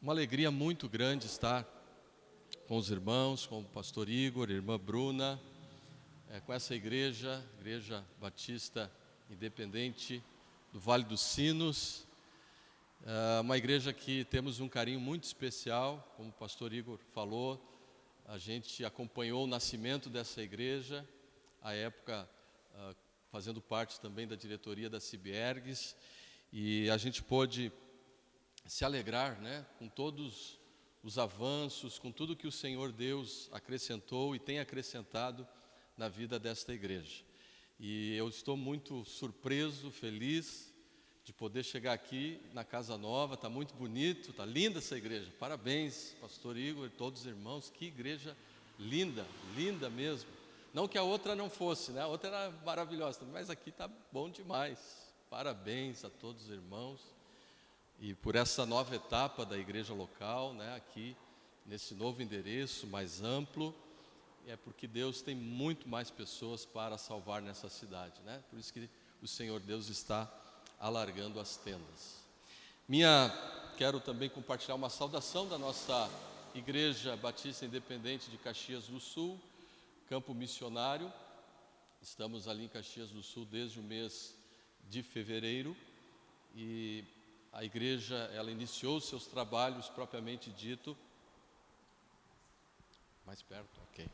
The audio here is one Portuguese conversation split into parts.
Uma alegria muito grande estar com os irmãos, com o pastor Igor, irmã Bruna, com essa igreja Batista Independente do Vale dos Sinos, uma igreja que temos um carinho muito especial, como o pastor Igor falou. A gente acompanhou o nascimento dessa igreja, à época fazendo parte também da diretoria da Cibiergues, e a gente pôde se alegrar, com todos os avanços, com tudo que o Senhor Deus acrescentou e tem acrescentado na vida desta igreja. E eu estou muito surpreso, feliz de poder chegar aqui na Casa Nova. Está muito bonito, está linda essa igreja. Parabéns, pastor Igor e todos os irmãos. Que igreja linda, linda mesmo. Não que a outra não fosse, a outra era maravilhosa, mas aqui está bom demais. Parabéns a todos os irmãos. E por essa nova etapa da igreja local, aqui nesse novo endereço mais amplo, é porque Deus tem muito mais pessoas para salvar nessa cidade, Por isso que o Senhor Deus está alargando as tendas. Quero também compartilhar uma saudação da nossa Igreja Batista Independente de Caxias do Sul, Campo Missionário. Estamos ali em Caxias do Sul desde o mês de fevereiro e a igreja, ela iniciou seus trabalhos propriamente dito. Mais perto, ok.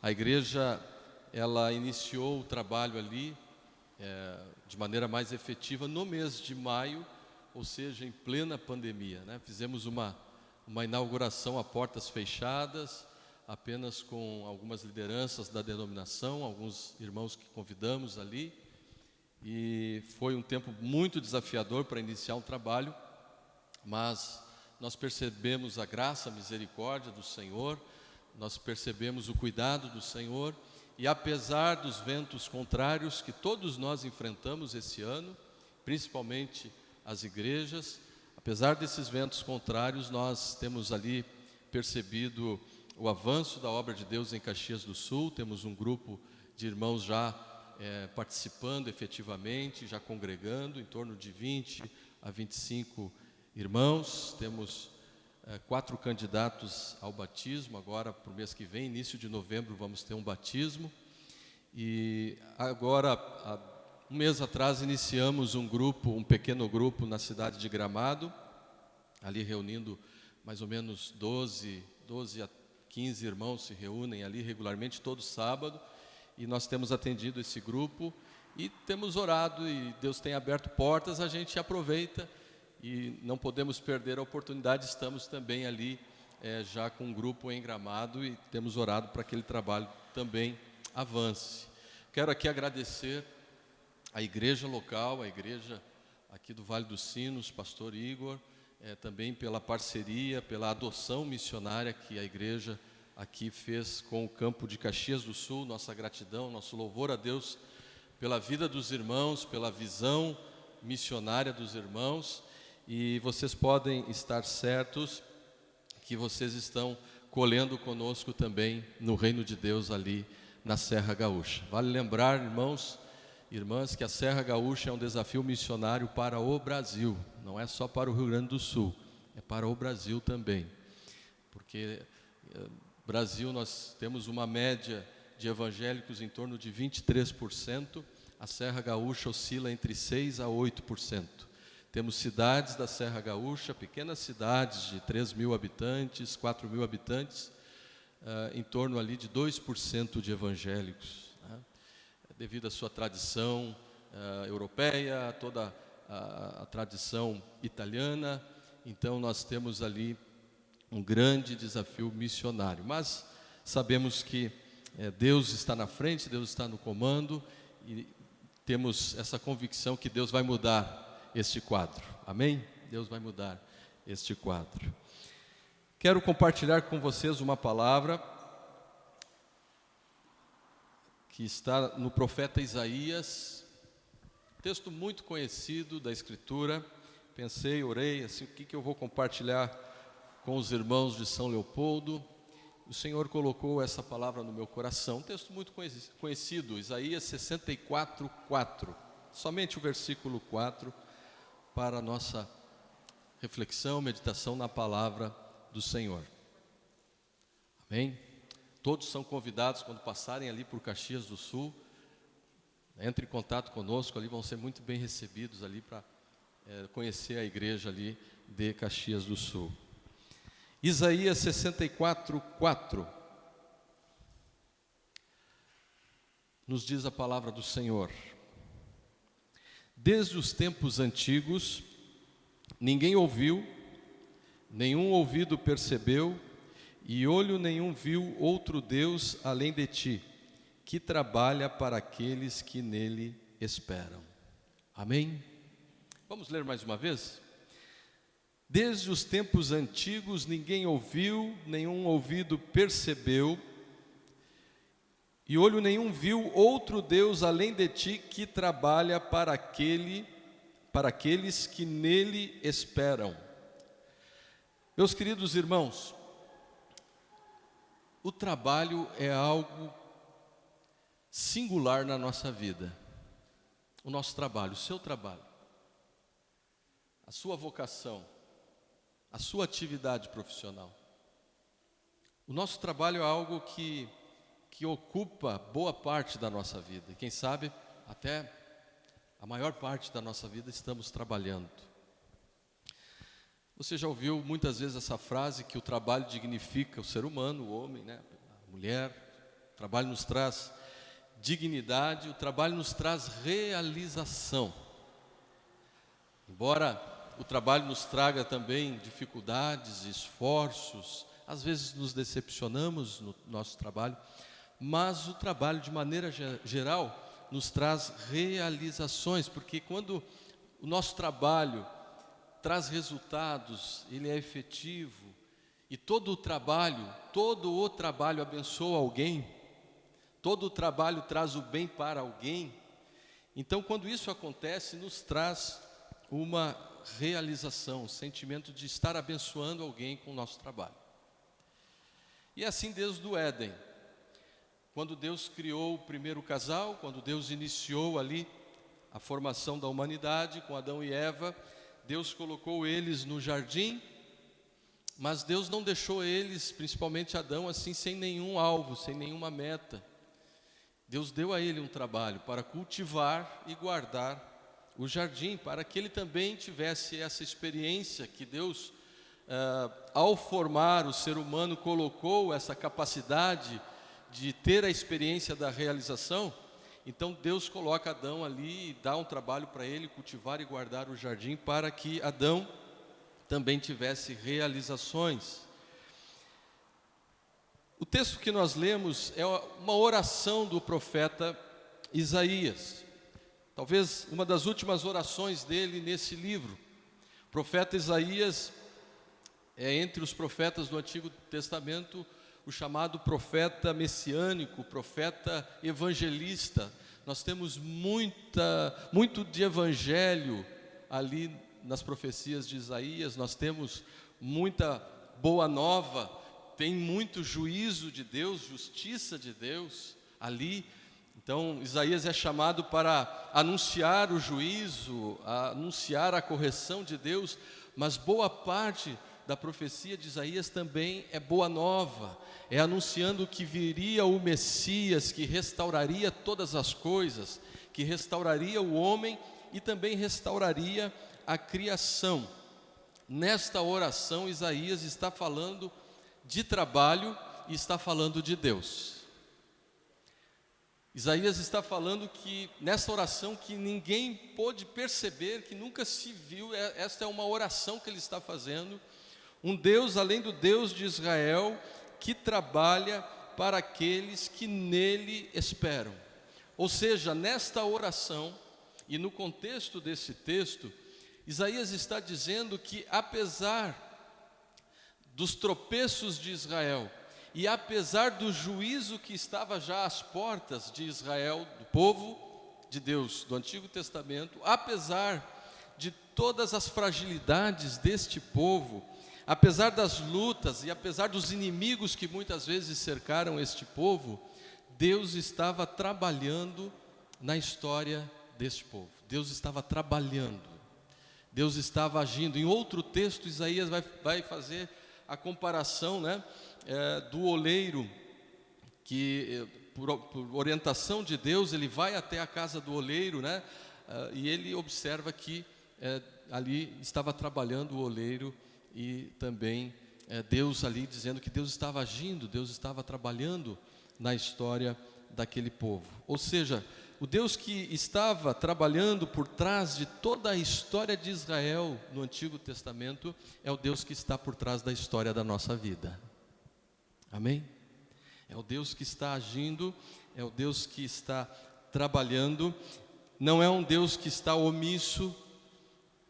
A igreja, ela iniciou o trabalho ali de maneira mais efetiva no mês de maio, ou seja, em plena pandemia, Fizemos uma inauguração a portas fechadas, apenas com algumas lideranças da denominação, alguns irmãos que convidamos ali. E foi um tempo muito desafiador para iniciar um trabalho, mas nós percebemos a graça, a misericórdia do Senhor, nós percebemos o cuidado do Senhor, e apesar dos ventos contrários que todos nós enfrentamos esse ano, principalmente as igrejas, apesar desses ventos contrários, nós temos ali percebido o avanço da obra de Deus em Caxias do Sul. Temos um grupo de irmãos já participando efetivamente, já congregando, em torno de 20 a 25 irmãos. Temos 4 candidatos ao batismo. Agora, para o mês que vem, início de novembro, vamos ter um batismo. E agora, há um mês atrás, iniciamos um pequeno grupo na cidade de Gramado, ali reunindo mais ou menos 12 a 15 irmãos se reúnem ali regularmente, todo sábado. E nós temos atendido esse grupo e temos orado, e Deus tem aberto portas, a gente aproveita e não podemos perder a oportunidade. Estamos também ali já com um grupo em Gramado e temos orado para que aquele trabalho também avance. Quero aqui agradecer a igreja local, a igreja aqui do Vale dos Sinos, pastor Igor, também pela parceria, pela adoção missionária que a igreja aqui fez com o campo de Caxias do Sul. Nossa gratidão, nosso louvor a Deus pela vida dos irmãos, pela visão missionária dos irmãos. E vocês podem estar certos que vocês estão colhendo conosco também no reino de Deus ali na Serra Gaúcha. Vale lembrar, irmãos e irmãs, que a Serra Gaúcha é um desafio missionário para o Brasil. Não é só para o Rio Grande do Sul, é para o Brasil também. Porque Brasil, nós temos uma média de evangélicos em torno de 23%, a Serra Gaúcha oscila entre 6% a 8%. Temos cidades da Serra Gaúcha, pequenas cidades de 3.000 habitantes, 4.000 habitantes, em torno ali de 2% de evangélicos, devido à sua tradição europeia, toda a tradição italiana. Então nós temos ali um grande desafio missionário, mas sabemos que Deus está na frente, Deus está no comando, e temos essa convicção que Deus vai mudar este quadro, amém? Deus vai mudar este quadro. Quero compartilhar com vocês uma palavra que está no profeta Isaías, texto muito conhecido da Escritura. Pensei, orei, assim, o que eu vou compartilhar com os irmãos de São Leopoldo. O Senhor colocou essa palavra no meu coração, um texto muito conhecido, Isaías 64:4, somente o versículo 4, para a nossa reflexão, meditação na palavra do Senhor. Amém? Todos são convidados, quando passarem ali por Caxias do Sul, entre em contato conosco ali, vão ser muito bem recebidos ali para conhecer a igreja ali de Caxias do Sul. Isaías 64:4 nos diz a palavra do Senhor: desde os tempos antigos, ninguém ouviu, nenhum ouvido percebeu, e olho nenhum viu outro Deus além de ti, que trabalha para aqueles que nele esperam. Amém? Vamos ler mais uma vez? Desde os tempos antigos ninguém ouviu, nenhum ouvido percebeu, e olho nenhum viu outro Deus além de ti, que trabalha para aqueles que nele esperam. Meus queridos irmãos, o trabalho é algo singular na nossa vida. O nosso trabalho, o seu trabalho, a sua vocação, a sua atividade profissional. O nosso trabalho é algo que ocupa boa parte da nossa vida. E quem sabe, até a maior parte da nossa vida estamos trabalhando. Você já ouviu muitas vezes essa frase que o trabalho dignifica o ser humano, o homem, né? A mulher. O trabalho nos traz dignidade, o trabalho nos traz realização. Embora o trabalho nos traga também dificuldades, esforços, às vezes nos decepcionamos no nosso trabalho, mas o trabalho, de maneira geral, nos traz realizações, porque quando o nosso trabalho traz resultados, ele é efetivo, e todo o trabalho abençoa alguém, todo o trabalho traz o bem para alguém. Então, quando isso acontece, nos traz uma realização, um sentimento de estar abençoando alguém com o nosso trabalho. E é assim desde o Éden, quando Deus criou o primeiro casal, quando Deus iniciou ali a formação da humanidade com Adão e Eva, Deus colocou eles no jardim, mas Deus não deixou eles, principalmente Adão, assim sem nenhum alvo, sem nenhuma meta. Deus deu a ele um trabalho para cultivar e guardar o jardim, para que ele também tivesse essa experiência que Deus, ao formar o ser humano, colocou essa capacidade de ter a experiência da realização. Então Deus coloca Adão ali e dá um trabalho para ele cultivar e guardar o jardim, para que Adão também tivesse realizações. O texto que nós lemos é uma oração do profeta Isaías, talvez uma das últimas orações dele nesse livro. O profeta Isaías é, entre os profetas do Antigo Testamento, o chamado profeta messiânico, profeta evangelista. Nós temos muito de evangelho ali nas profecias de Isaías, nós temos muita boa nova, tem muito juízo de Deus, justiça de Deus ali. Então Isaías é chamado para anunciar o juízo, anunciar a correção de Deus, mas boa parte da profecia de Isaías também é boa nova, é anunciando que viria o Messias, que restauraria todas as coisas, que restauraria o homem e também restauraria a criação. Nesta oração, Isaías está falando de trabalho e está falando de Deus. Isaías está falando que, nessa oração, que ninguém pôde perceber, que nunca se viu, esta é uma oração que ele está fazendo, um Deus além do Deus de Israel, que trabalha para aqueles que nele esperam. Ou seja, nesta oração, e no contexto desse texto, Isaías está dizendo que, apesar dos tropeços de Israel, e apesar do juízo que estava já às portas de Israel, do povo de Deus do Antigo Testamento, apesar de todas as fragilidades deste povo, apesar das lutas e apesar dos inimigos que muitas vezes cercaram este povo, Deus estava trabalhando na história deste povo. Deus estava trabalhando. Deus estava agindo. Em outro texto, Isaías vai fazer a comparação, né, do oleiro, que por orientação de Deus, ele vai até a casa do oleiro, né, e ele observa que ali estava trabalhando o oleiro, e também Deus ali dizendo que Deus estava agindo, Deus estava trabalhando na história daquele povo. Ou seja, o Deus que estava trabalhando por trás de toda a história de Israel no Antigo Testamento é o Deus que está por trás da história da nossa vida. Amém? É o Deus que está agindo, é o Deus que está trabalhando. Não é um Deus que está omisso,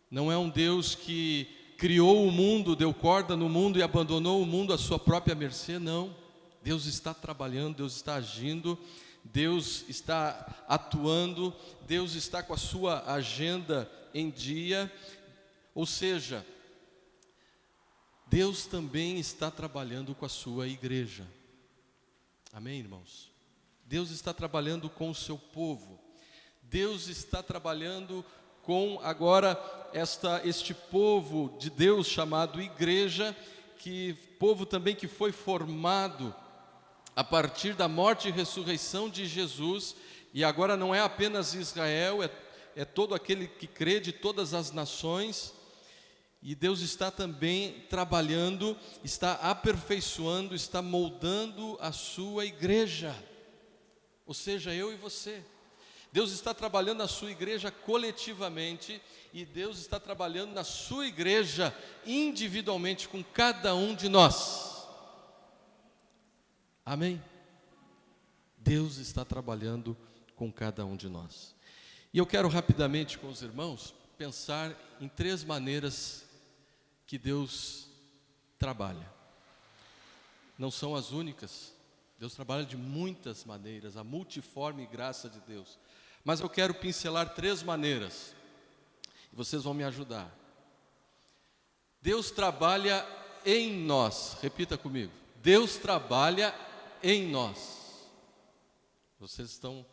não é um Deus que criou o mundo, deu corda no mundo e abandonou o mundo à sua própria mercê, não. Deus está trabalhando, Deus está agindo, Deus está atuando, Deus está com a sua agenda em dia. Ou seja, Deus também está trabalhando com a sua igreja. Amém, irmãos? Deus está trabalhando com o seu povo. Deus está trabalhando com agora este povo de Deus chamado igreja, que povo também que foi formado a partir da morte e ressurreição de Jesus, e agora não é apenas Israel, é todo aquele que crê de todas as nações. E Deus está também trabalhando, está aperfeiçoando, está moldando a sua igreja, ou seja, eu e você. Deus está trabalhando na sua igreja coletivamente, e Deus está trabalhando na sua igreja individualmente com cada um de nós. Amém? Deus está trabalhando com cada um de nós. E eu quero rapidamente com os irmãos pensar em 3 maneiras que Deus trabalha. Não são as únicas, Deus trabalha de muitas maneiras, a multiforme graça de Deus. Mas eu quero pincelar 3 maneiras, e vocês vão me ajudar. Deus trabalha em nós, repita comigo. Deus trabalha em nós. Vocês estão,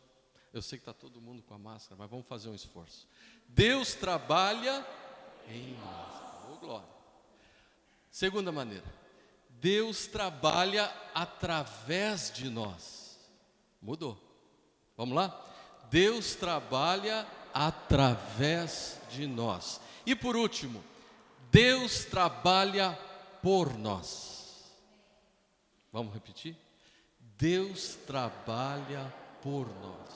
eu sei que está todo mundo com a máscara, mas vamos fazer um esforço. Deus trabalha em nós. Oh, glória. Segunda maneira, Deus trabalha através de nós. Mudou. Vamos lá? Deus trabalha através de nós. E por último, Deus trabalha por nós. Vamos repetir? Deus trabalha por nós.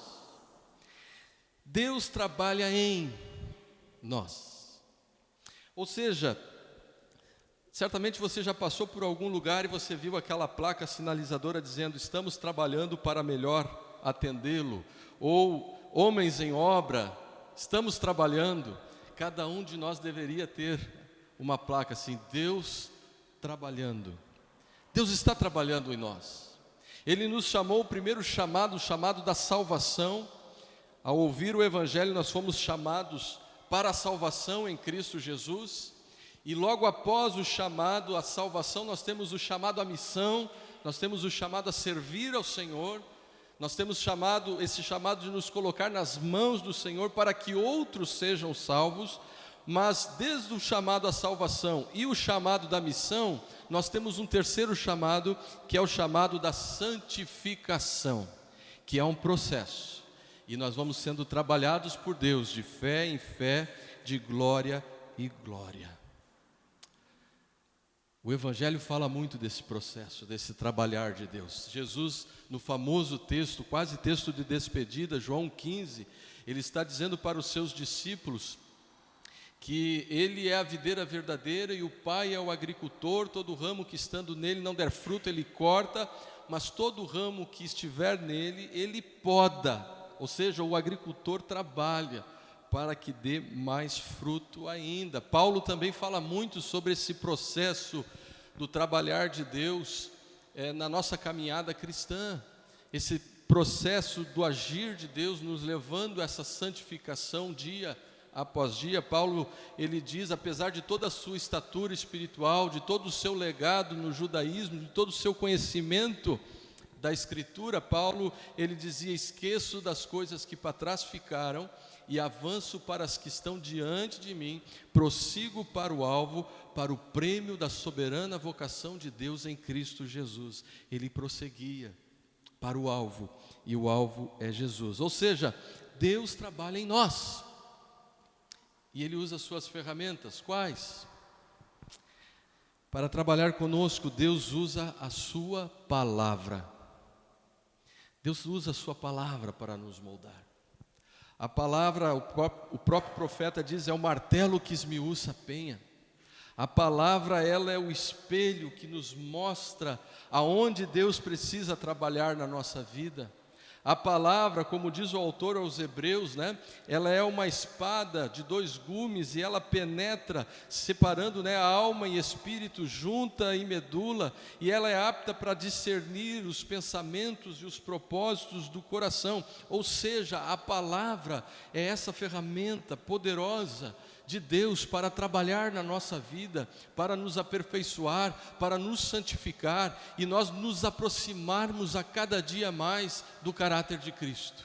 Deus trabalha em nós. Ou seja, certamente você já passou por algum lugar e você viu aquela placa sinalizadora dizendo: estamos trabalhando para melhor atendê-lo, ou homens em obra, estamos trabalhando. Cada um de nós deveria ter uma placa assim: Deus trabalhando. Deus está trabalhando em nós. Ele nos chamou, o primeiro chamado, o chamado da salvação. Ao ouvir o Evangelho, nós fomos chamados para a salvação em Cristo Jesus. E logo após o chamado à salvação, nós temos o chamado à missão, nós temos o chamado a servir ao Senhor, nós temos esse chamado de nos colocar nas mãos do Senhor para que outros sejam salvos. Mas desde o chamado à salvação e o chamado da missão, nós temos um terceiro chamado, que é o chamado da santificação, que é um processo. E nós vamos sendo trabalhados por Deus de fé em fé, de glória em glória. O Evangelho fala muito desse processo, desse trabalhar de Deus. Jesus, no famoso texto, quase texto de despedida, João 15, ele está dizendo para os seus discípulos que Ele é a videira verdadeira e o Pai é o agricultor. Todo ramo que estando nele não der fruto, Ele corta, mas todo ramo que estiver nele, Ele poda. Ou seja, o agricultor trabalha para que dê mais fruto ainda. Paulo também fala muito sobre esse processo do trabalhar de Deus na nossa caminhada cristã. Esse processo do agir de Deus nos levando a essa santificação dia após dia. Paulo, ele diz, apesar de toda a sua estatura espiritual, de todo o seu legado no judaísmo, de todo o seu conhecimento da Escritura, Paulo, ele dizia: esqueço das coisas que para trás ficaram e avanço para as que estão diante de mim, prossigo para o alvo, para o prêmio da soberana vocação de Deus em Cristo Jesus. Ele prosseguia para o alvo, e o alvo é Jesus. Ou seja, Deus trabalha em nós, e Ele usa suas ferramentas. Quais? Para trabalhar conosco, Deus usa a sua palavra. Deus usa a sua palavra para nos moldar. A palavra, o próprio profeta diz, é o martelo que esmiuça a penha. A palavra, ela é o espelho que nos mostra aonde Deus precisa trabalhar na nossa vida. A palavra, como diz o autor aos Hebreus, ela é uma espada de 2 gumes e ela penetra, separando, a alma e espírito, junta e medula, e ela é apta para discernir os pensamentos e os propósitos do coração. Ou seja, a palavra é essa ferramenta poderosa de Deus para trabalhar na nossa vida, para nos aperfeiçoar, para nos santificar e nós nos aproximarmos a cada dia mais do caráter de Cristo.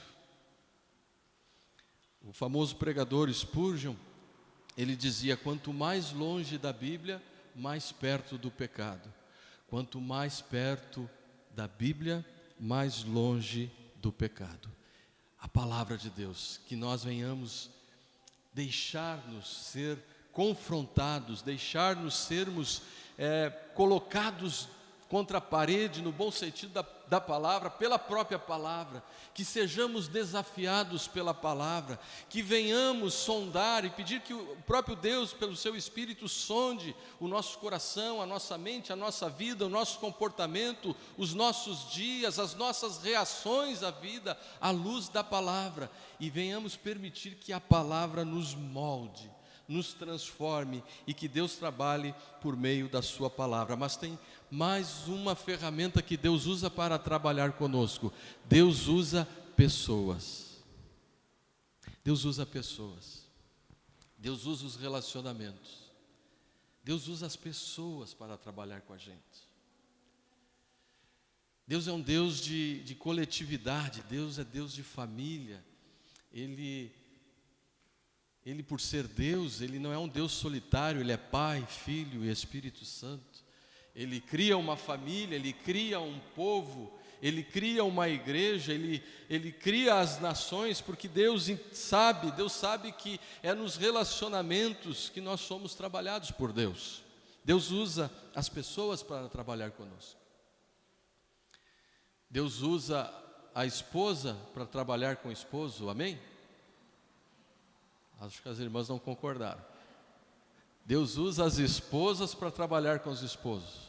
O famoso pregador Spurgeon, ele dizia: quanto mais longe da Bíblia, mais perto do pecado. Quanto mais perto da Bíblia, mais longe do pecado. A palavra de Deus, que nós venhamos deixar-nos ser confrontados, deixar-nos sermos colocados contra a parede, no bom sentido da palavra, pela própria palavra, que sejamos desafiados pela palavra, que venhamos sondar e pedir que o próprio Deus, pelo seu Espírito, sonde o nosso coração, a nossa mente, a nossa vida, o nosso comportamento, os nossos dias, as nossas reações à vida, à luz da palavra, e venhamos permitir que a palavra nos molde, nos transforme e que Deus trabalhe por meio da sua palavra. Mas tem mais uma ferramenta que Deus usa para trabalhar conosco. Deus usa pessoas. Deus usa pessoas. Deus usa os relacionamentos. Deus usa as pessoas para trabalhar com a gente. Deus é um Deus de coletividade. Deus é Deus de família. Ele, por ser Deus, Ele não é um Deus solitário. Ele é Pai, Filho e Espírito Santo. Ele cria uma família, Ele cria um povo, Ele cria uma igreja, Ele cria as nações, porque Deus sabe que é nos relacionamentos que nós somos trabalhados por Deus. Deus usa as pessoas para trabalhar conosco. Deus usa a esposa para trabalhar com o esposo, amém? Acho que as irmãs não concordaram. Deus usa as esposas para trabalhar com os esposos.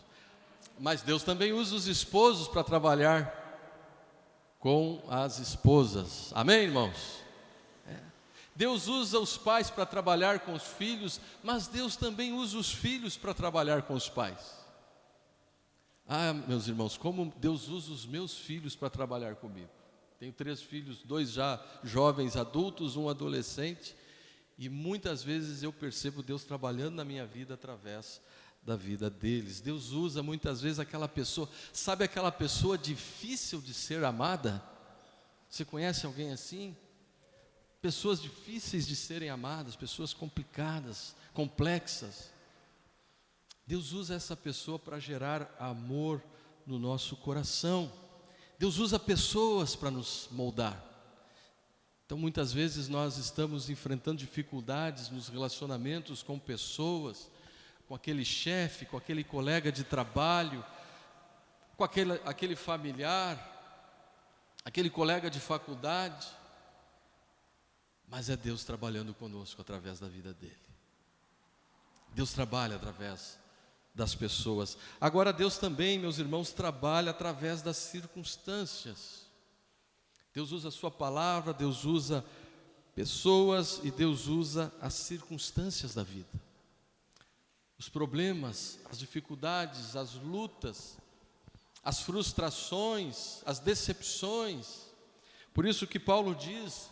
Mas Deus também usa os esposos para trabalhar com as esposas. Amém, irmãos? Deus usa os pais para trabalhar com os filhos, mas Deus também usa os filhos para trabalhar com os pais. Ah, meus irmãos, como Deus usa os meus filhos para trabalhar comigo. Tenho 3 filhos, 2 já jovens adultos, 1 adolescente. E muitas vezes eu percebo Deus trabalhando na minha vida através da vida deles. Deus usa muitas vezes aquela pessoa, sabe aquela pessoa difícil de ser amada? Você conhece alguém assim? Pessoas difíceis de serem amadas, pessoas complicadas, complexas. Deus usa essa pessoa para gerar amor no nosso coração. Deus usa pessoas para nos moldar. Então muitas vezes nós estamos enfrentando dificuldades nos relacionamentos com pessoas, com aquele chefe, com aquele colega de trabalho, com aquele familiar, aquele colega de faculdade, mas é Deus trabalhando conosco através da vida dele. Deus trabalha através das pessoas. Agora Deus também, meus irmãos, trabalha através das circunstâncias. Deus usa a sua palavra, Deus usa pessoas e Deus usa as circunstâncias da vida. Os problemas, as dificuldades, as lutas, as frustrações, as decepções. Por isso que Paulo diz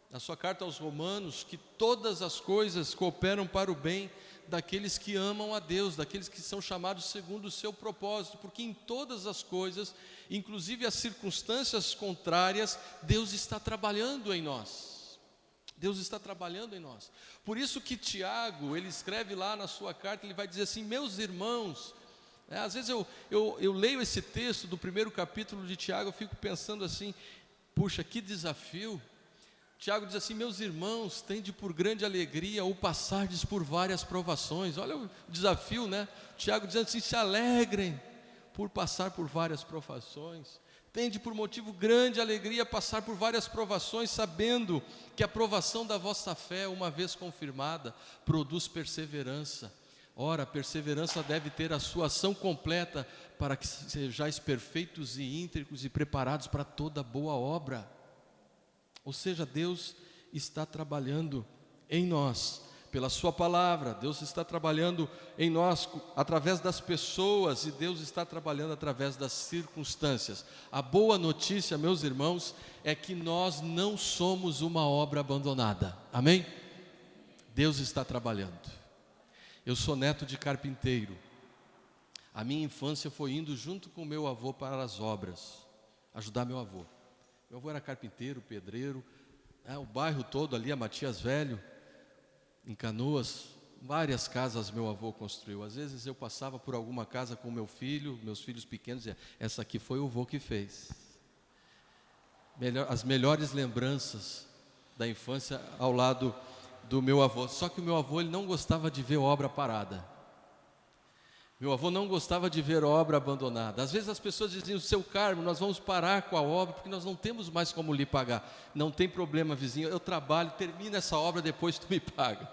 na sua carta aos Romanos que todas as coisas cooperam para o bem daqueles que amam a Deus, daqueles que são chamados segundo o seu propósito, porque em todas as coisas, inclusive as circunstâncias contrárias, Deus está trabalhando em nós. Deus está trabalhando em nós. Por isso que Tiago, ele escreve lá na sua carta, ele vai dizer assim: meus irmãos, às vezes eu leio esse texto do primeiro capítulo de Tiago, eu fico pensando assim, puxa, que desafio. Tiago diz assim: meus irmãos, tende por grande alegria ou passardes por várias provações. Olha o desafio, né? Tiago dizendo assim: se alegrem por passar por várias provações. Tende por motivo grande alegria passar por várias provações, sabendo que a provação da vossa fé, uma vez confirmada, produz perseverança. Ora, a perseverança deve ter a sua ação completa, para que sejais perfeitos e íntegros e preparados para toda boa obra. Ou seja, Deus está trabalhando em nós, pela sua palavra. Deus está trabalhando em nós através das pessoas, e Deus está trabalhando através das circunstâncias. A boa notícia, meus irmãos, é que nós não somos uma obra abandonada. Amém? Deus está trabalhando. Eu sou neto de carpinteiro. A minha infância foi indo junto com meu avô para as obras, ajudar meu avô. Meu avô era carpinteiro, pedreiro, o bairro todo ali, a Matias Velho, em Canoas, várias casas meu avô construiu. Às vezes eu passava por alguma casa com meu filho, meus filhos pequenos, e essa aqui foi o avô que fez. As melhores lembranças da infância ao lado do meu avô. Só que o meu avô, ele não gostava de ver obra parada. Meu avô não gostava de ver obra abandonada. Às vezes as pessoas diziam: seu Carmo, nós vamos parar com a obra, porque nós não temos mais como lhe pagar. Não tem problema, vizinho, eu trabalho, termina essa obra, depois tu me paga.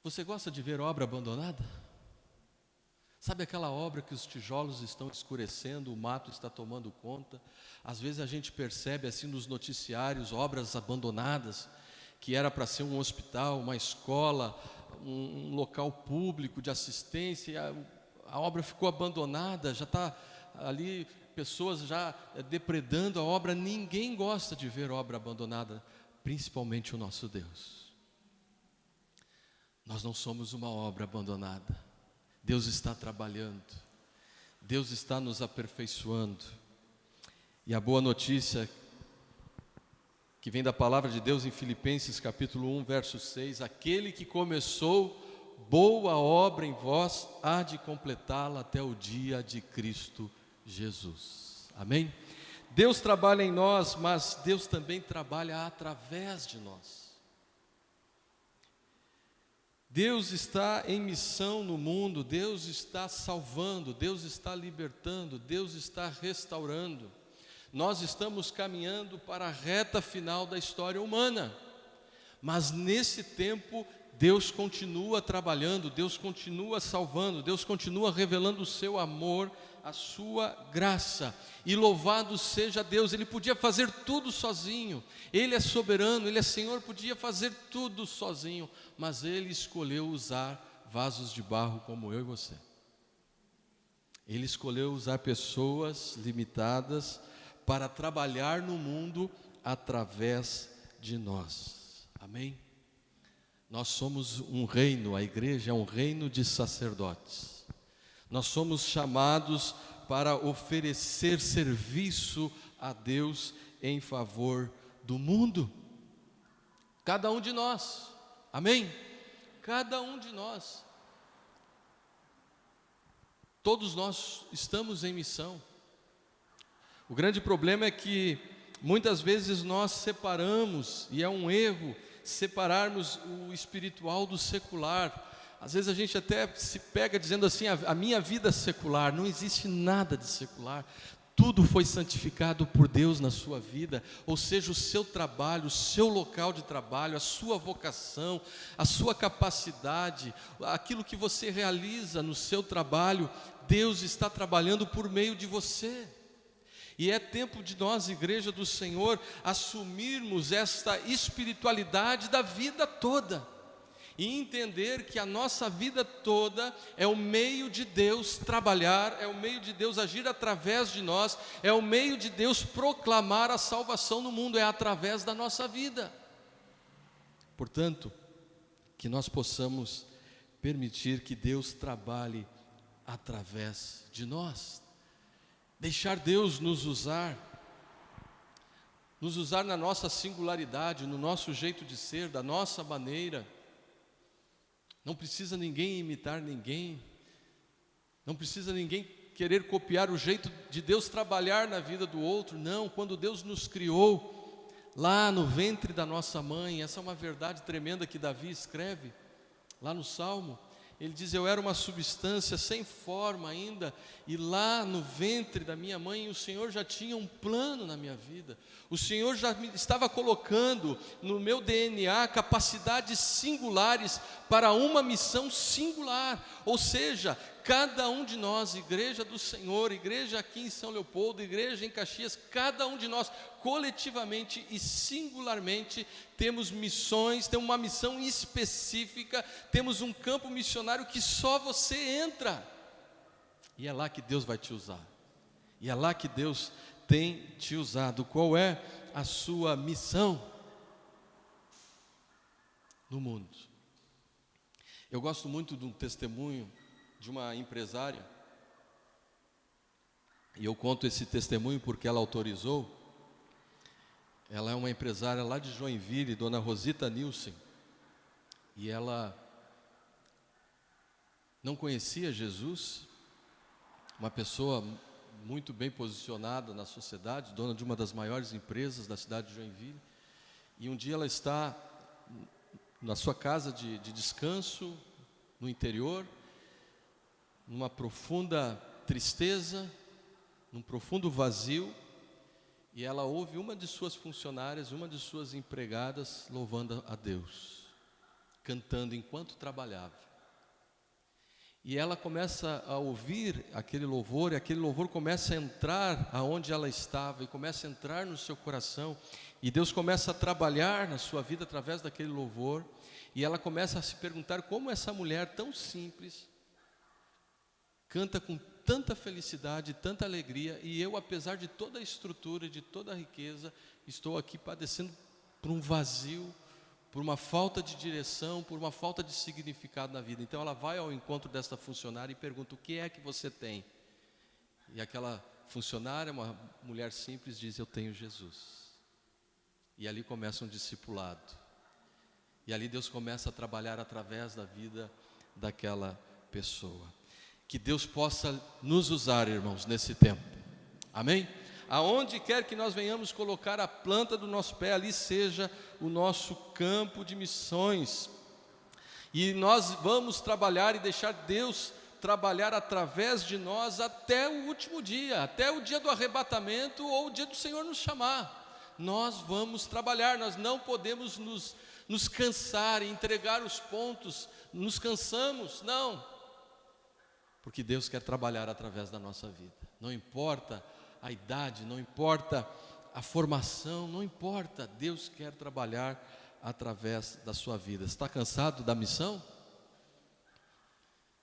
Você gosta de ver obra abandonada? Sabe aquela obra que os tijolos estão escurecendo, o mato está tomando conta? Às vezes a gente percebe assim nos noticiários, obras abandonadas, que era para ser um hospital, uma escola, um local público de assistência, a obra ficou abandonada, já está ali, pessoas já depredando a obra. Ninguém gosta de ver obra abandonada, principalmente o nosso Deus. Nós não somos uma obra abandonada. Deus está trabalhando, Deus está nos aperfeiçoando. E a boa notícia que vem da palavra de Deus em Filipenses capítulo 1, verso 6, aquele que começou boa obra em vós, há de completá-la até o dia de Cristo Jesus. Amém? Deus trabalha em nós, mas Deus também trabalha através de nós. Deus está em missão no mundo, Deus está salvando, Deus está libertando, Deus está restaurando. Nós estamos caminhando para a reta final da história humana, mas nesse tempo Deus continua trabalhando, Deus continua salvando, Deus continua revelando o seu amor, a sua graça. E louvado seja Deus. Ele podia fazer tudo sozinho, Ele é soberano, Ele é Senhor, podia fazer tudo sozinho, mas Ele escolheu usar vasos de barro como eu e você. Ele escolheu usar pessoas limitadas para trabalhar no mundo através de nós. Amém? Nós somos um reino, a igreja é um reino de sacerdotes. Nós somos chamados para oferecer serviço a Deus em favor do mundo. Cada um de nós, amém? Cada um de nós. Todos nós estamos em missão. O grande problema é que muitas vezes nós separamos, e é um erro separarmos o espiritual do secular. Às vezes a gente até se pega dizendo assim: a minha vida secular. Não existe nada de secular. Tudo foi santificado por Deus na sua vida. Ou seja, o seu trabalho, o seu local de trabalho, a sua vocação, a sua capacidade, aquilo que você realiza no seu trabalho, Deus está trabalhando por meio de você. E é tempo de nós, igreja do Senhor, assumirmos esta espiritualidade da vida toda e entender que a nossa vida toda é o meio de Deus trabalhar, é o meio de Deus agir através de nós, é o meio de Deus proclamar a salvação no mundo, é através da nossa vida. Portanto, que nós possamos permitir que Deus trabalhe através de nós, deixar Deus nos usar. nos usar na nossa singularidade, no nosso jeito de ser, da nossa maneira. Não precisa ninguém imitar ninguém, não precisa ninguém querer copiar o jeito de Deus trabalhar na vida do outro. Não, quando Deus nos criou, lá no ventre da nossa mãe, essa é uma verdade tremenda que Davi escreve, lá no Salmo. Ele diz: eu era uma substância sem forma ainda, e lá no ventre da minha mãe o Senhor já tinha um plano na minha vida. O Senhor já me estava colocando no meu DNA capacidades singulares para uma missão singular. Ou seja, cada um de nós, igreja do Senhor, igreja aqui em São Leopoldo, igreja em Caxias, cada um de nós, coletivamente e singularmente, temos missões, temos uma missão específica, temos um campo missionário que só você entra, e é lá que Deus vai te usar, e é lá que Deus tem te usado. Qual é a sua missão no mundo? Eu gosto muito de um testemunho de uma empresária, e eu conto esse testemunho porque ela autorizou. Ela é uma empresária lá de Joinville, dona Rosita Nilsen, e ela não conhecia Jesus, uma pessoa muito bem posicionada na sociedade, dona de uma das maiores empresas da cidade de Joinville, e um dia ela está na sua casa de descanso, no interior, numa profunda tristeza, num profundo vazio, e ela ouve uma de suas funcionárias, uma de suas empregadas, louvando a Deus, cantando enquanto trabalhava. E ela começa a ouvir aquele louvor, e aquele louvor começa a entrar aonde ela estava, e começa a entrar no seu coração, e Deus começa a trabalhar na sua vida através daquele louvor, e ela começa a se perguntar como essa mulher tão simples canta com tanta felicidade, tanta alegria, e eu, apesar de toda a estrutura, de toda a riqueza, estou aqui padecendo por um vazio, por uma falta de direção, por uma falta de significado na vida. Então ela vai ao encontro desta funcionária e pergunta: o que é que você tem? E aquela funcionária, uma mulher simples, diz: eu tenho Jesus. E ali começa um discipulado, e ali Deus começa a trabalhar através da vida daquela pessoa. Que Deus possa nos usar, irmãos, nesse tempo, amém? Aonde quer que nós venhamos colocar a planta do nosso pé, ali seja o nosso campo de missões, e nós vamos trabalhar e deixar Deus trabalhar através de nós até o último dia, até o dia do arrebatamento ou o dia do Senhor nos chamar. Nós vamos trabalhar, nós não podemos nos cansar e entregar os pontos, nos cansamos, não, porque Deus quer trabalhar através da nossa vida. Não importa a idade, não importa a formação, não importa, Deus quer trabalhar através da sua vida. Está cansado da missão?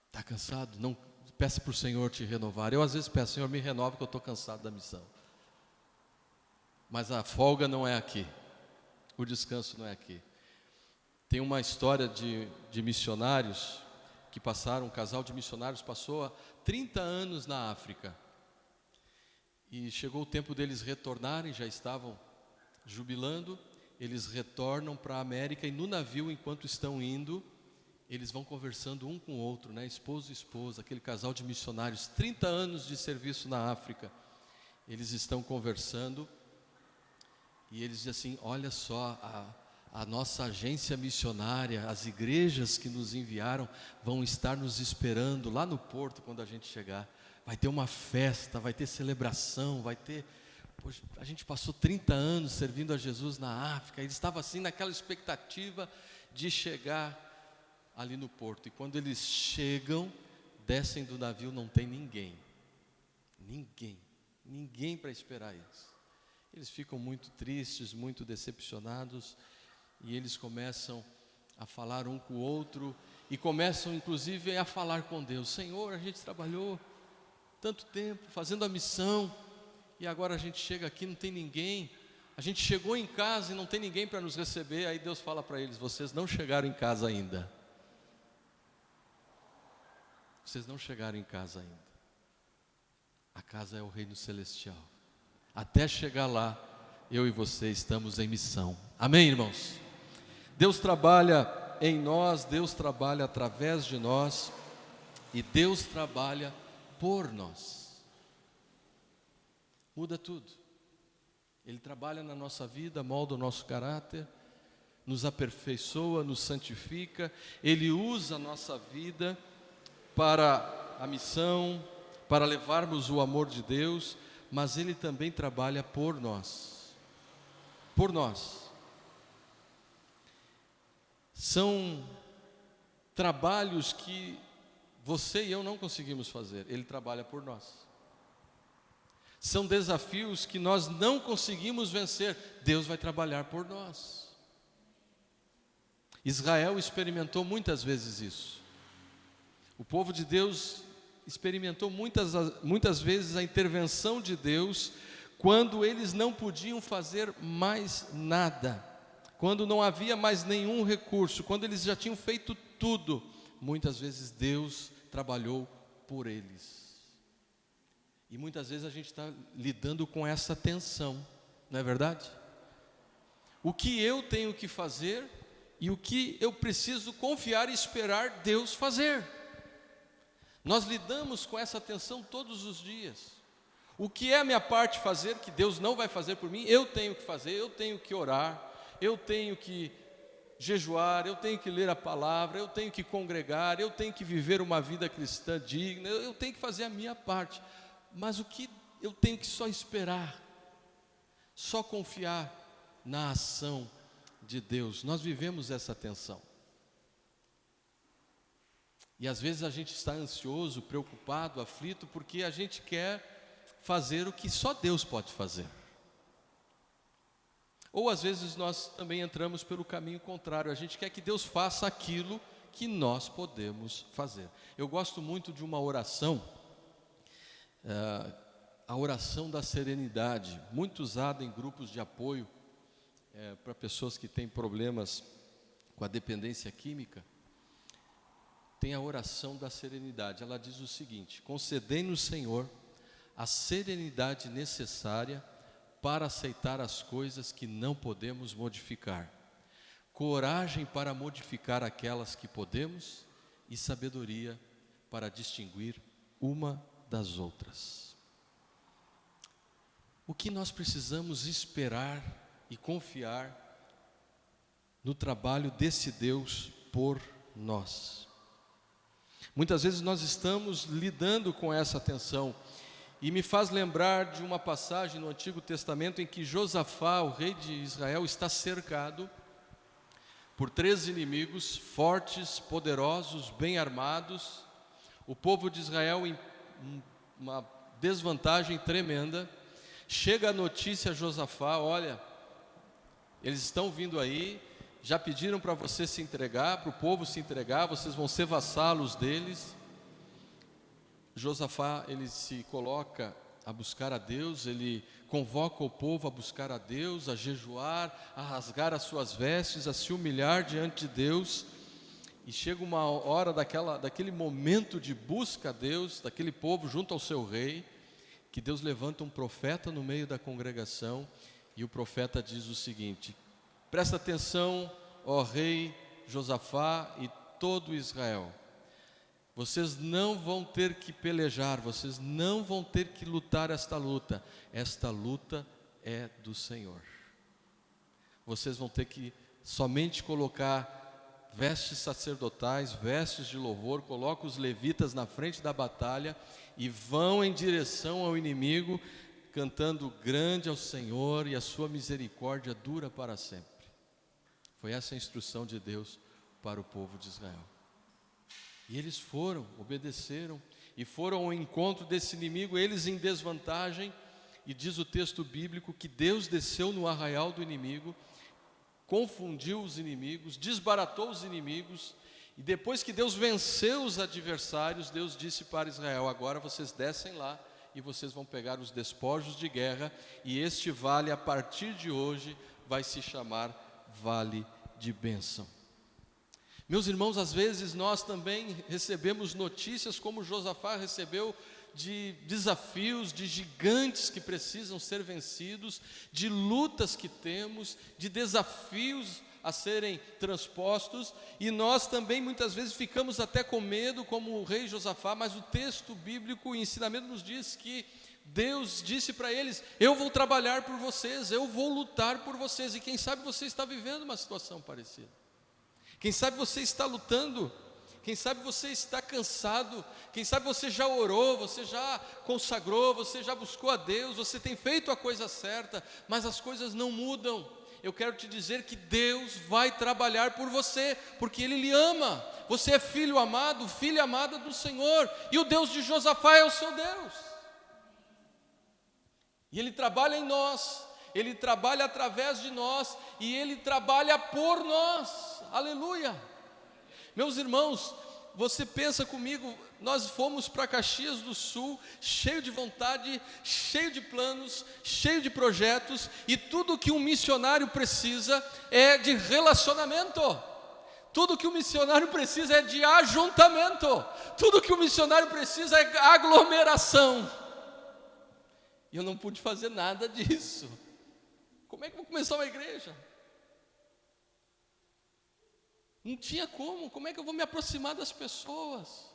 Está cansado? Não, peça para o Senhor te renovar. Eu às vezes peço: Senhor, me renova, que eu estou cansado da missão. Mas a folga não é aqui, o descanso não é aqui. Tem uma história de missionários que passaram, um casal de missionários passou há 30 anos na África, e chegou o tempo deles retornarem, já estavam jubilando. Eles retornam para a América, e no navio, enquanto estão indo, eles vão conversando um com o outro, né? Esposo e esposa, aquele casal de missionários, 30 anos de serviço na África. Eles estão conversando, e eles dizem assim: olha só, a nossa agência missionária, as igrejas que nos enviaram vão estar nos esperando lá no porto quando a gente chegar. Vai ter uma festa, vai ter celebração, vai ter... Poxa, a gente passou 30 anos servindo a Jesus na África. Ele estava assim naquela expectativa de chegar ali no porto. E quando eles chegam, descem do navio, não tem ninguém. Ninguém para esperar isso. Eles ficam muito tristes, muito decepcionados, e eles começam a falar um com o outro, e começam inclusive a falar com Deus: Senhor, a gente trabalhou tanto tempo fazendo a missão, e agora a gente chega aqui, não tem ninguém. A gente chegou em casa e não tem ninguém para nos receber. Aí Deus fala para eles: vocês não chegaram em casa ainda. Vocês não chegaram em casa ainda. A casa é o reino celestial. Até chegar lá, eu e você estamos em missão. Amém, irmãos? Deus trabalha em nós, Deus trabalha através de nós e Deus trabalha por nós. Muda tudo. Ele trabalha na nossa vida, molda o nosso caráter, nos aperfeiçoa, nos santifica. Ele usa a nossa vida para a missão, para levarmos o amor de Deus, mas Ele também trabalha por nós. Por nós. São trabalhos que você e eu não conseguimos fazer, Ele trabalha por nós. São desafios que nós não conseguimos vencer, Deus vai trabalhar por nós. Israel experimentou muitas vezes isso. O povo de Deus experimentou muitas vezes a intervenção de Deus quando eles não podiam fazer mais nada, quando não havia mais nenhum recurso, quando eles já tinham feito tudo. Muitas vezes Deus trabalhou por eles. E muitas vezes a gente está lidando com essa tensão, não é verdade? O que eu tenho que fazer e o que eu preciso confiar e esperar Deus fazer. Nós lidamos com essa tensão todos os dias. O que é a minha parte fazer, que Deus não vai fazer por mim, eu tenho que fazer, eu tenho que orar, eu tenho que jejuar, eu tenho que ler a palavra, eu tenho que congregar, eu tenho que viver uma vida cristã digna, eu tenho que fazer a minha parte. Mas o que eu tenho que só esperar, só confiar na ação de Deus. Nós vivemos essa tensão. E às vezes a gente está ansioso, preocupado, aflito, porque a gente quer fazer o que só Deus pode fazer. Ou às vezes nós também entramos pelo caminho contrário, a gente quer que Deus faça aquilo que nós podemos fazer. Eu gosto muito de uma oração, a oração da serenidade, muito usada em grupos de apoio, para pessoas que têm problemas com a dependência química. Tem a oração da serenidade, ela diz o seguinte: concedei-nos, Senhor, a serenidade necessária para aceitar as coisas que não podemos modificar, coragem para modificar aquelas que podemos e sabedoria para distinguir uma das outras. O que nós precisamos esperar e confiar no trabalho desse Deus por nós. Muitas vezes nós estamos lidando com essa tensão e me faz lembrar de uma passagem no Antigo Testamento em que Josafá, o rei de Israel, está cercado por 3 inimigos fortes, poderosos, bem armados. O povo de Israel em uma desvantagem tremenda. Chega a notícia a Josafá: olha, eles estão vindo aí, já pediram para você se entregar, para o povo se entregar, vocês vão ser vassalos deles. Josafá, ele se coloca a buscar a Deus, ele convoca o povo a buscar a Deus, a jejuar, a rasgar as suas vestes, a se humilhar diante de Deus. E chega uma hora daquele momento de busca a Deus, daquele povo junto ao seu rei, que Deus levanta um profeta no meio da congregação, e o profeta diz o seguinte: presta atenção, ó rei Josafá e todo Israel, vocês não vão ter que pelejar, vocês não vão ter que lutar esta luta é do Senhor. Vocês vão ter que somente colocar vestes sacerdotais, vestes de louvor, coloca os levitas na frente da batalha e vão em direção ao inimigo, cantando: grande é o Senhor e a sua misericórdia dura para sempre. Foi essa a instrução de Deus para o povo de Israel. E eles foram, obedeceram e foram ao encontro desse inimigo, eles em desvantagem, e diz o texto bíblico que Deus desceu no arraial do inimigo, confundiu os inimigos, desbaratou os inimigos, e depois que Deus venceu os adversários, Deus disse para Israel: agora vocês descem lá e vocês vão pegar os despojos de guerra, e este vale a partir de hoje vai se chamar Vale de Bênção. Meus irmãos, às vezes nós também recebemos notícias como Josafá recebeu de desafios, de gigantes que precisam ser vencidos, de lutas que temos, de desafios a serem transpostos, e nós também muitas vezes ficamos até com medo, como o rei Josafá, mas o texto bíblico, o ensinamento nos diz que Deus disse para eles: eu vou trabalhar por vocês, eu vou lutar por vocês. E quem sabe você está vivendo uma situação parecida, quem sabe você está lutando, quem sabe você está cansado, quem sabe você já orou, você já consagrou, você já buscou a Deus, você tem feito a coisa certa, mas as coisas não mudam. Eu quero te dizer que Deus vai trabalhar por você, porque Ele lhe ama. Você é filho amado, filha amada do Senhor, e o Deus de Josafá é o seu Deus. E Ele trabalha em nós, Ele trabalha através de nós, e Ele trabalha por nós. Aleluia! Meus irmãos, você pensa comigo, nós fomos para Caxias do Sul, cheio de vontade, cheio de planos, cheio de projetos, e tudo que um missionário precisa é de relacionamento. Tudo que o missionário precisa é de ajuntamento. Tudo que o missionário precisa é aglomeração. E eu não pude fazer nada disso. Como é que eu vou começar uma igreja? Não tinha como é que eu vou me aproximar das pessoas?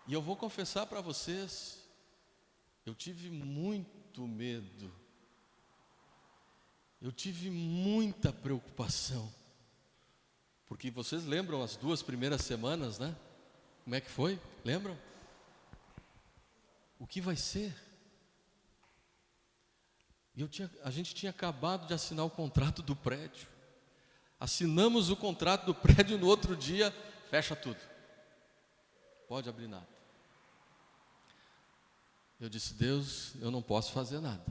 E eu vou confessar para vocês, eu tive muito medo, eu tive muita preocupação, porque vocês lembram as 2 primeiras semanas, né? Como é que foi? Lembram? O que vai ser? A gente tinha acabado de assinar o contrato do prédio. Assinamos o contrato do prédio, no outro dia, fecha tudo. Pode abrir nada. Eu disse: Deus, eu não posso fazer nada,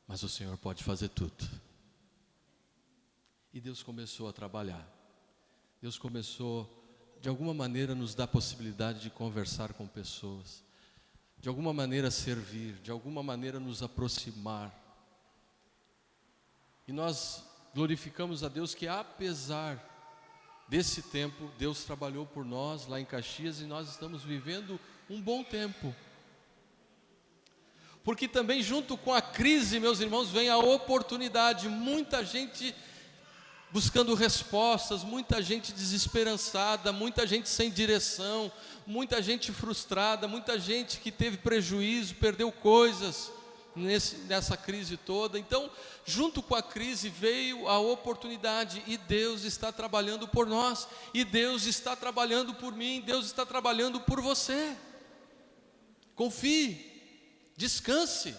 mas o Senhor pode fazer tudo. E Deus começou a trabalhar. Deus começou, de alguma maneira, nos dar a possibilidade de conversar com pessoas, de alguma maneira servir, de alguma maneira nos aproximar. E nós glorificamos a Deus que, apesar desse tempo, Deus trabalhou por nós lá em Caxias, e nós estamos vivendo um bom tempo. Porque também junto com a crise, meus irmãos, vem a oportunidade. Muita gente buscando respostas, muita gente desesperançada, muita gente sem direção, muita gente frustrada, muita gente que teve prejuízo, perdeu coisas nessa crise toda. Então, junto com a crise veio a oportunidade, e Deus está trabalhando por nós, e Deus está trabalhando por mim, Deus está trabalhando por você. Confie, descanse,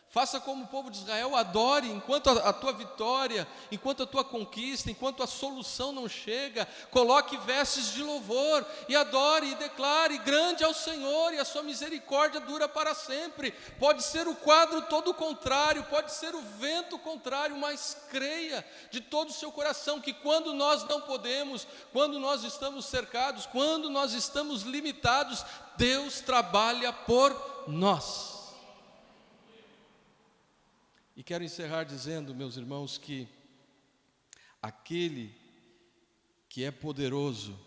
faça como o povo de Israel, adore enquanto a tua vitória, enquanto a tua conquista, enquanto a solução não chega. Coloque vestes de louvor e adore e declare: grande é o Senhor e a sua misericórdia dura para sempre. Pode ser o quadro todo contrário, pode ser o vento contrário, mas creia de todo o seu coração que quando nós não podemos, quando nós estamos cercados, quando nós estamos limitados, Deus trabalha por nós. E quero encerrar dizendo, meus irmãos, que aquele que é poderoso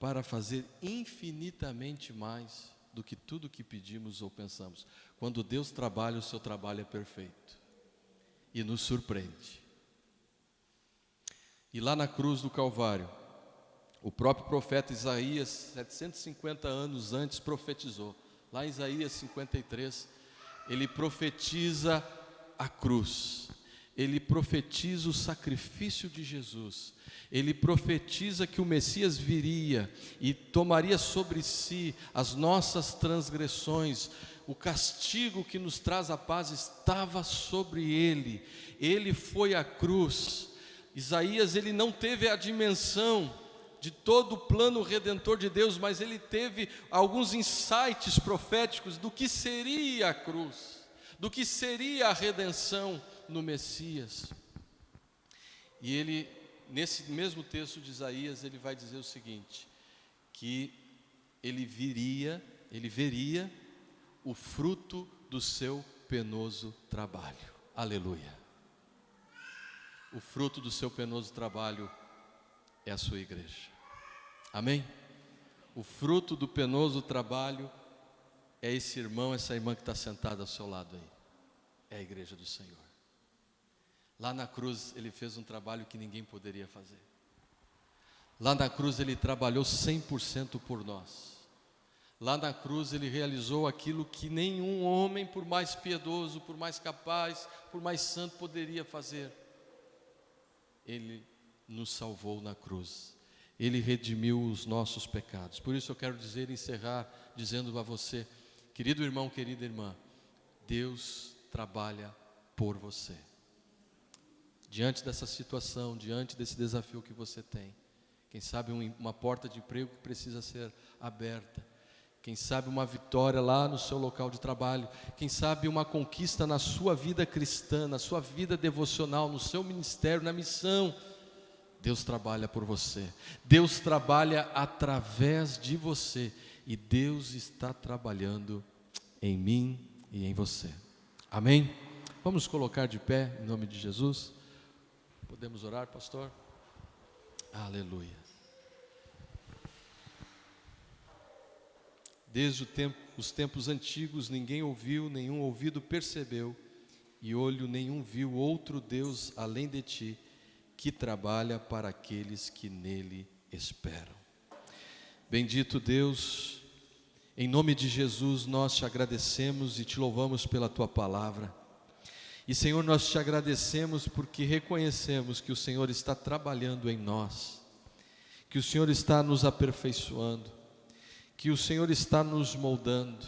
para fazer infinitamente mais do que tudo que pedimos ou pensamos. Quando Deus trabalha, o seu trabalho é perfeito e nos surpreende. E lá na cruz do Calvário, o próprio profeta Isaías, 750 anos antes, profetizou. Lá em Isaías 53, ele profetiza a cruz, ele profetiza o sacrifício de Jesus, ele profetiza que o Messias viria e tomaria sobre si as nossas transgressões. O castigo que nos traz a paz estava sobre ele, ele foi à cruz. Isaías, ele não teve a dimensão de todo o plano redentor de Deus, mas ele teve alguns insights proféticos do que seria a cruz, do que seria a redenção no Messias. E ele, nesse mesmo texto de Isaías, ele vai dizer o seguinte: que ele veria o fruto do seu penoso trabalho. Aleluia. O fruto do seu penoso trabalho é a sua igreja. Amém? O fruto do penoso trabalho é esse irmão, essa irmã que está sentada ao seu lado aí. É a igreja do Senhor. Lá na cruz ele fez um trabalho que ninguém poderia fazer. Lá na cruz ele trabalhou 100% por nós. Lá na cruz ele realizou aquilo que nenhum homem, por mais piedoso, por mais capaz, por mais santo, poderia fazer. Ele nos salvou na cruz. Ele redimiu os nossos pecados. Por isso eu quero encerrar dizendo a você, querido irmão, querida irmã, Deus trabalha por você. Diante dessa situação, diante desse desafio que você tem, quem sabe uma porta de emprego que precisa ser aberta, quem sabe uma vitória lá no seu local de trabalho, quem sabe uma conquista na sua vida cristã, na sua vida devocional, no seu ministério, na missão. Deus trabalha por você, Deus trabalha através de você, e Deus está trabalhando em mim e em você. Amém? Vamos colocar de pé em nome de Jesus? Podemos orar, pastor? Aleluia. Desde os tempos antigos, ninguém ouviu, nenhum ouvido percebeu, e olho nenhum viu outro Deus além de ti, que trabalha para aqueles que nele esperam. Bendito Deus, em nome de Jesus nós te agradecemos e te louvamos pela tua palavra. E Senhor, nós te agradecemos porque reconhecemos que o Senhor está trabalhando em nós, que o Senhor está nos aperfeiçoando, que o Senhor está nos moldando.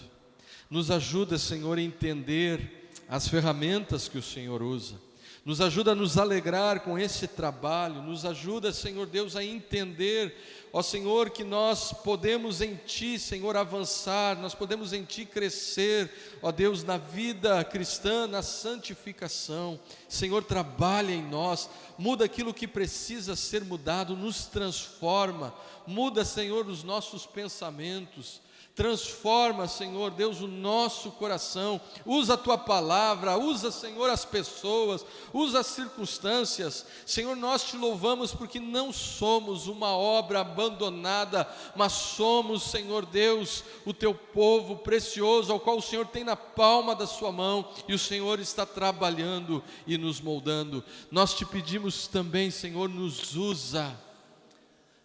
Nos ajuda, Senhor, a entender as ferramentas que o Senhor usa. Nos ajuda a nos alegrar com esse trabalho. Nos ajuda, Senhor Deus, a entender, ó Senhor, que nós podemos em Ti, Senhor, avançar, nós podemos em Ti crescer, ó Deus, na vida cristã, na santificação. Senhor, trabalha em nós, muda aquilo que precisa ser mudado, nos transforma, muda, Senhor, os nossos pensamentos, transforma, Senhor Deus, o nosso coração. Usa a Tua palavra, usa, Senhor, as pessoas, usa as circunstâncias. Senhor, nós te louvamos porque não somos uma obra abandonada, mas somos, Senhor Deus, o Teu povo precioso, ao qual o Senhor tem na palma da sua mão, e o Senhor está trabalhando e nos moldando. Nós te pedimos também, Senhor, nos usa,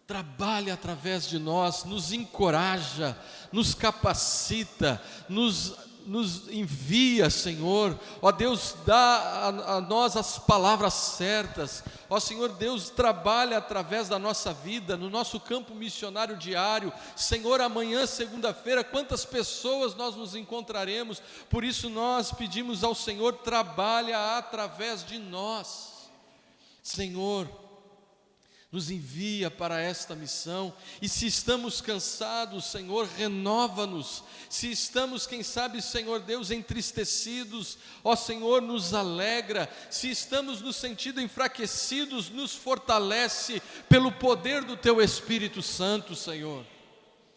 trabalha através de nós, nos encoraja, nos capacita, nos envia, Senhor. Ó Deus, dá a nós as palavras certas. Ó Senhor Deus, trabalha através da nossa vida, no nosso campo missionário diário. Senhor, amanhã, segunda-feira, quantas pessoas nós nos encontraremos? Por isso nós pedimos ao Senhor, trabalha através de nós. Senhor, nos envia para esta missão, e se estamos cansados, Senhor, renova-nos. Se estamos, quem sabe, Senhor Deus, entristecidos, ó Senhor, nos alegra. Se estamos nos sentindo enfraquecidos, nos fortalece pelo poder do Teu Espírito Santo, Senhor,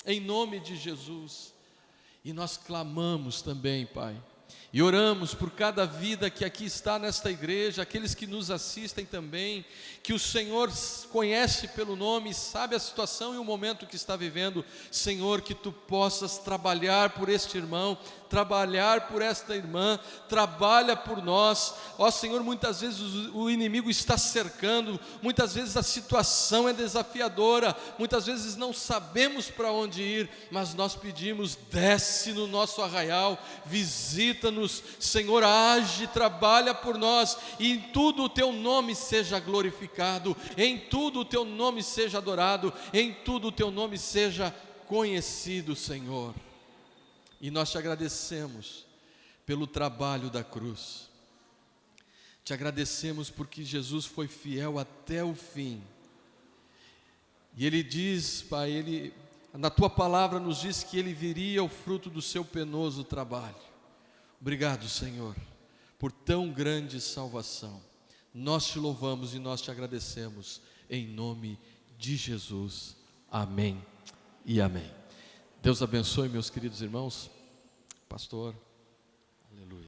em nome de Jesus. E nós clamamos também, Pai, e oramos por cada vida que aqui está nesta igreja, aqueles que nos assistem também, que o Senhor conhece pelo nome, sabe a situação e o momento que está vivendo. Senhor, que Tu possas trabalhar por este irmão, trabalhar por esta irmã, trabalha por nós. Ó Senhor, muitas vezes o inimigo está cercando, muitas vezes a situação é desafiadora, muitas vezes não sabemos para onde ir, mas nós pedimos, desce no nosso arraial, visita-nos, Senhor, age, trabalha por nós, e em tudo o Teu nome seja glorificado, em tudo o Teu nome seja adorado, em tudo o Teu nome seja conhecido, Senhor. E nós te agradecemos pelo trabalho da cruz, te agradecemos porque Jesus foi fiel até o fim, e Ele diz, Pai, na Tua palavra nos diz que Ele viria o fruto do Seu penoso trabalho. Obrigado, Senhor, por tão grande salvação. Nós te louvamos e nós te agradecemos, em nome de Jesus. Amém e amém. Deus abençoe, meus queridos irmãos. Pastor.